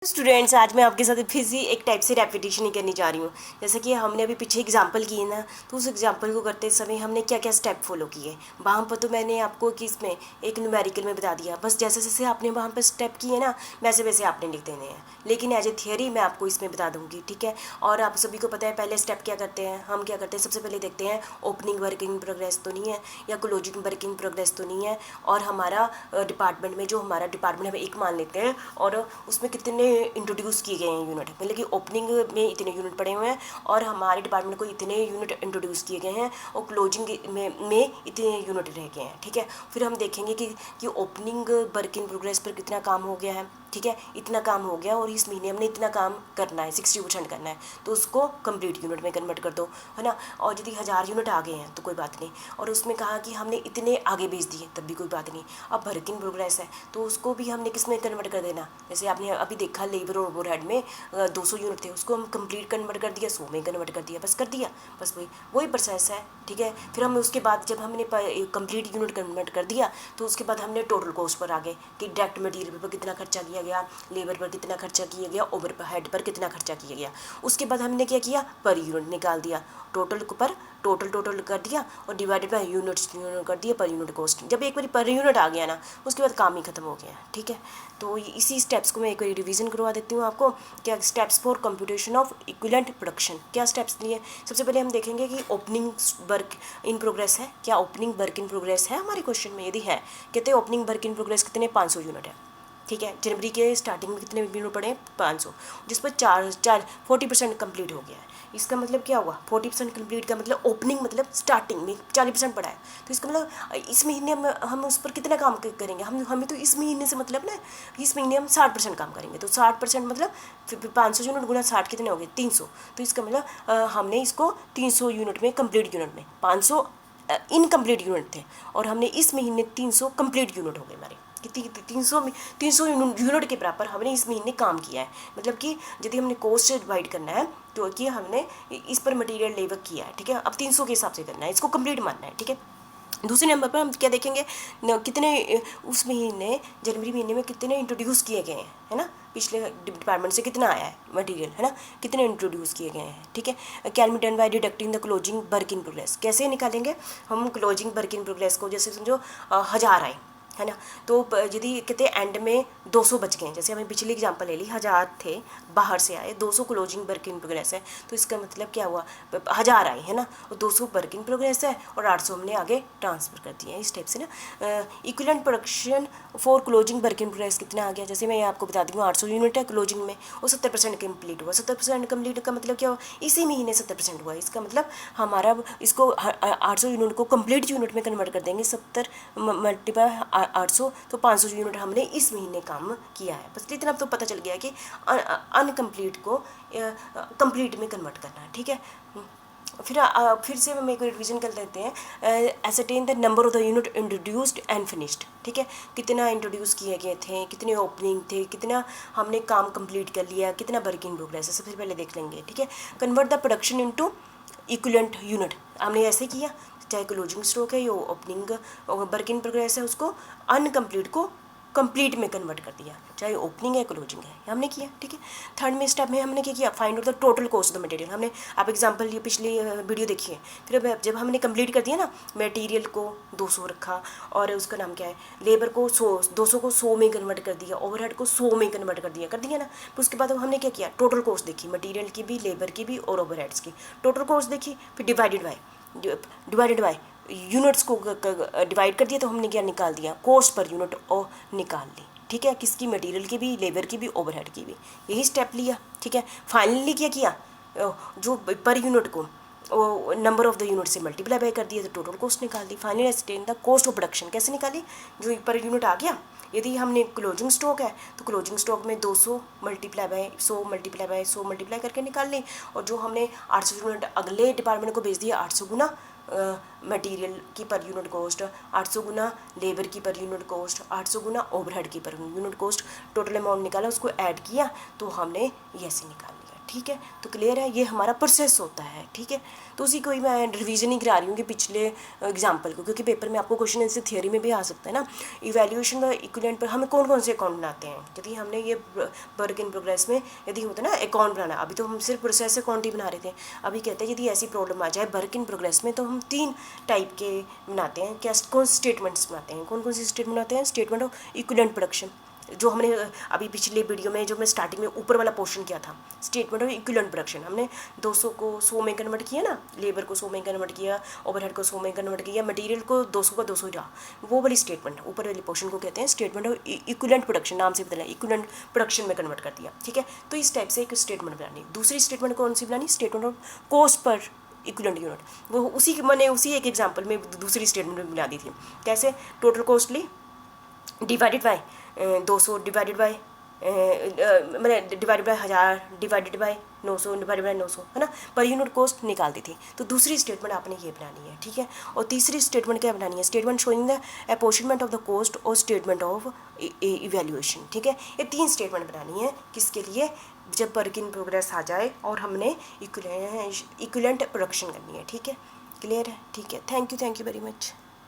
Students, आज मैं आपके साथ फिर से एक टाइप से रेपिटेशन ही करनी चाह रही हूँ। जैसे कि हमने अभी पीछे एग्जांपल किए ना, तो उस एग्जांपल को करते समय हमने क्या क्या स्टेप फॉलो किए वहाँ पर, तो मैंने आपको कि इसमें एक न्यूमेरिकल में बता दिया। बस जैसे जैसे आपने वहाँ पर स्टेप किए ना, वैसे वैसे आपने लिख देने हैं, लेकिन एज ए थियरी मैं आपको इसमें बता दूँगी, ठीक है। और आप सभी को पता है पहले स्टेप क्या करते हैं, हम क्या करते हैं, सबसे पहले देखते हैं ओपनिंग वर्किंग प्रोग्रेस तो नहीं है, या क्लोजिंग वर्किंग प्रोग्रेस तो नहीं है, और हमारा डिपार्टमेंट में जो हमारा डिपार्टमेंट हम एक मान लेते हैं, और उसमें कितने इंट्रोड्यूस किए गए हैं यूनिट, मतलब कि ओपनिंग में इतने यूनिट पड़े हुए हैं और हमारे डिपार्टमेंट को इतने यूनिट इंट्रोड्यूस किए गए हैं, और क्लोजिंग में इतने यूनिट रह गए हैं, ठीक है। फिर हम देखेंगे कि ओपनिंग वर्क इन प्रोग्रेस पर कितना काम हो गया है, ठीक है, इतना काम हो गया और इस महीने हमने इतना काम करना है, 60% करना है, तो उसको कंप्लीट यूनिट में कन्वर्ट कर दो, है ना। और यदि 1000 यूनिट आ गए हैं तो कोई बात नहीं, और उसमें कहा कि हमने इतने आगे भेज दिए तब भी कोई बात नहीं। अब वर्क इन प्रोग्रेस है तो उसको भी हमने किस में कन्वर्ट कर देना, जैसे आपने अभी देखा लेबर और ओवरहेड में 200 यूनिट थे, उसको हम कंप्लीट कन्वर्ट कर दिया, 100 में कन्वर्ट कर दिया, बस कर दिया, बस वही प्रोसेस है, ठीक है। फिर हम उसके बाद जब हमने कंप्लीट यूनिट कन्वर्ट कर दिया तो उसके बाद हमने टोटल कॉस्ट पर आ गए कि डायरेक्ट मटीरियल पर कितना खर्चा किया गया, लेबर पर कितना खर्चा किया गया, ओवर हेड पर कितना खर्चा किया गया। उसके बाद हमने क्या किया, पर यूनिट निकाल दिया, टोटल कर दिया और डिवाइडेड बाय यूनिट्स कर दिया पर यूनिट कॉस्ट। जब एक बार पर यूनिट आ गया ना, उसके बाद काम ही खत्म हो गया, ठीक है। तो इसी स्टेप्स को मैं एक बार रिवीजन करवा देती हूँ आपको। क्या steps for computation of equivalent production, क्या स्टेप्स लिए। सबसे पहले हम देखेंगे कि ओपनिंग वर्क इन प्रोग्रेस है, क्या ओपनिंग वर्क इन प्रोग्रेस है हमारे क्वेश्चन में, यदि है कहते हैं ओपनिंग वर्क इन प्रोग्रेस कितने 500 यूनिट है, ठीक है। जनवरी के स्टार्टिंग में कितने यूनिट पड़े, 500, जिस पर 40% कंप्लीट हो गया है। इसका मतलब क्या हुआ, 40% कंप्लीट का मतलब ओपनिंग मतलब स्टार्टिंग में 40% पड़ा है, तो इसका मतलब इस महीने में हम उस पर कितना काम करेंगे, हमें तो इस महीने से मतलब ना, इस महीने हम 60% काम करेंगे, तो 60% मतलब 500 यूनिट गुना 60 कितने हो गए, 300। तो इसका मतलब हमने इसको 300 यूनिट में कंप्लीट यूनिट में 500 इनकम्प्लीट यूनिट थे, और हमने इस महीने 300 कंप्लीट यूनिट हो गए हमारे, कि 300 यूनिट के बराबर हमने इस महीने काम किया है। मतलब कि यदि हमने कॉस्ट से डिवाइड करना है तो कि हमने इस पर मटेरियल लेबर किया है, ठीक है। अब 300 के हिसाब से करना है, इसको कंप्लीट मानना है, ठीक है। दूसरे नंबर पर हम क्या देखेंगे, कितने उस महीने जनवरी महीने में कितने इंट्रोड्यूस किए गए हैं, है ना, पिछले डिपार्टमेंट से कितना आया है मटेरियल, है ना, कितने इंट्रोड्यूस किए गए हैं, ठीक है। Can be done by deducting the closing work in progress. कैसे निकालेंगे हम क्लोजिंग वर्क इन प्रोग्रेस को, जैसे समझो 1000 आए, है ना, तो यदि कहते एंड में 200 बच गए, जैसे हमें पिछली एग्जांपल ले ली, 1000 थे बाहर से आए, 200 क्लोजिंग वर्क इन प्रोग्रेस है, तो इसका मतलब क्या हुआ, 1000 आए, है ना, और 200 वर्क इन प्रोग्रेस है और 800 हमने आगे ट्रांसफ़र कर दिया, इस टाइप से ना। Equivalent production for closing work in progress कितना आ गया, जैसे मैं आपको बता दूँ 800 यूनिट है क्लोजिंग में, वो 70% कम्प्लीट हुआ। 70% कम्प्लीट का मतलब क्या हुआ, इसी महीने 70% हुआ, इसका मतलब हमारा इसको 800 यूनिट को कम्प्लीट यूनिट में कन्वर्ट कर देंगे, 70 मल्टीप्लाई 800, तो 500 यूनिट हमने इस महीने काम किया है। बस इतना अब तो पता चल गया कि अनकम्प्लीट को कंप्लीट में कन्वर्ट करना है, ठीक है। फिर से हम एक रिवीजन कर लेते हैं। Ascertain the number of the unit introduced and finished, ठीक है, कितना इंट्रोड्यूस किए गए थे, कितने ओपनिंग थे, कितना हमने काम कंप्लीट कर लिया, कितना वर्क इन प्रोग्रेस है, सबसे पहले देख लेंगे, ठीक है। Convert the production into equivalent unit, हमने ऐसे किया, चाहे क्लोजिंग स्टॉक है या ओपनिंग वर्क इन प्रोग्रेस है, उसको अनकम्प्लीट को कंप्लीट में कन्वर्ट कर दिया, चाहे ओपनिंग है क्लोजिंग है, हमने किया, ठीक है। थर्ड में स्टेप में हमने क्या किया, find out the total cost of the material. हमने आप एग्जांपल ये पिछली वीडियो देखिए। फिर जब हमने कंप्लीट कर दिया ना, मटेरियल को 200 रखा, और उसका नाम क्या है, लेबर को 200 को 100 में कन्वर्ट कर दिया, ओवरहेड को 100 में कन्वर्ट कर दिया ना। फिर उसके बाद हमने क्या किया, टोटल कॉस्ट देखी, मटीरियल की भी, लेबर की भी और ओवरहेड्स की टोटल कॉस्ट देखी, फिर डिवाइडेड बाय यूनिट्स को डिवाइड कर दिया, तो हमने क्या निकाल दिया, कॉस्ट पर यूनिट और निकाल ली, ठीक है, किसकी, मटेरियल की भी, लेबर की भी, ओवरहेड की भी, यही स्टेप लिया, ठीक है। फाइनली क्या किया, जो पर यूनिट को नंबर ऑफ द यूनिट से मल्टीप्लाई बाय कर दिया, तो टोटल कॉस्ट निकाल दी। Finally ascertain the cost of production, कैसे निकाली, जो पर यूनिट आ गया, यदि हमने क्लोजिंग स्टॉक है तो क्लोजिंग स्टॉक में 200 मल्टीप्लाई बाय 100 मल्टीप्लाई करके निकाल ली, और जो हमने 800 यूनिट अगले डिपार्टमेंट को भेज दिया, 800 गुना मटीरियल की पर यूनिट कॉस्ट, 800 गुना लेबर की पर यूनिट कॉस्ट, 800 गुना ओवरहेड की per unit cost, total amount निकाला, उसको ऐड किया, तो हमने ऐसे निकाल लिया। ठीक है। तो क्लियर है, ये हमारा प्रोसेस होता है, ठीक है। तो उसी को ही मैं रिवीजन ही करा रही हूँ कि पिछले एग्जाम्पल को, क्योंकि पेपर में आपको क्वेश्चन ऐसे थियोरी में भी आ सकता है ना। इवैल्यूएशन व इक्विवेलेंट पर हमें कौन कौन से अकाउंट बनाते हैं, यदि हमने ये वर्क इन प्रोग्रेस में यदि होता है ना अकाउंट बनाना, अभी तो हम सिर्फ प्रोसेस अकाउंट ही बना रहे थे। अभी कहते हैं यदि ऐसी प्रॉब्लम आ जाए वर्क इन प्रोग्रेस में तो हम 3 टाइप के बनाते हैं। क्या कौन स्टेटमेंट्स बनाते हैं, कौन कौन सी स्टेटमेंट बनाते हैं? स्टेटमेंट ऑफ इक्विवेलेंट प्रोडक्शन, जो हमने अभी पिछले वीडियो में जो मैं स्टार्टिंग में ऊपर वाला पोर्शन किया था, स्टेटमेंट ऑफ इक्विवेलेंट प्रोडक्शन। हमने 200 को 100 में कन्वर्ट किया ना, लेबर को 100 में कन्वर्ट किया, ओवरहेड को 100 में कन्वर्ट किया, मटेरियल को 200 का 200 ही रहा, वो वाली स्टेटमेंट ऊपर वाले पोर्शन को कहते हैं स्टेटमेंट ऑफ इक्विवेलेंट प्रोडक्शन। नाम से बदला, इक्विवेलेंट प्रोडक्शन में कन्वर्ट कर दिया, ठीक है। तो इस टाइप से एक स्टेटमेंट बनानी। दूसरी स्टेटमेंट कौन सी बनानी? Statement of cost per equivalent unit. वो मैंने उसी एक एग्जाम्पल में दूसरी स्टेटमेंट में बना दी थी। कैसे? Total costly divided by 200 divided by मैंने divided by 1000 divided by 900 divided by 900, है ना, पर यूनिट कॉस्ट निकाल दी थी। तो दूसरी स्टेटमेंट आपने ये बनानी है, ठीक है। और तीसरी स्टेटमेंट क्या बनानी है? Statement showing the apportionment of the cost और स्टेटमेंट ऑफ इवैल्यूएशन, ठीक है। ये 3 स्टेटमेंट बनानी है, किसके लिए? जब वर्क इन प्रोग्रेस आ जाए और हमने इक्विवेलेंट प्रोडक्शन करनी है, ठीक है। क्लियर है? ठीक है, थैंक यू वेरी मच।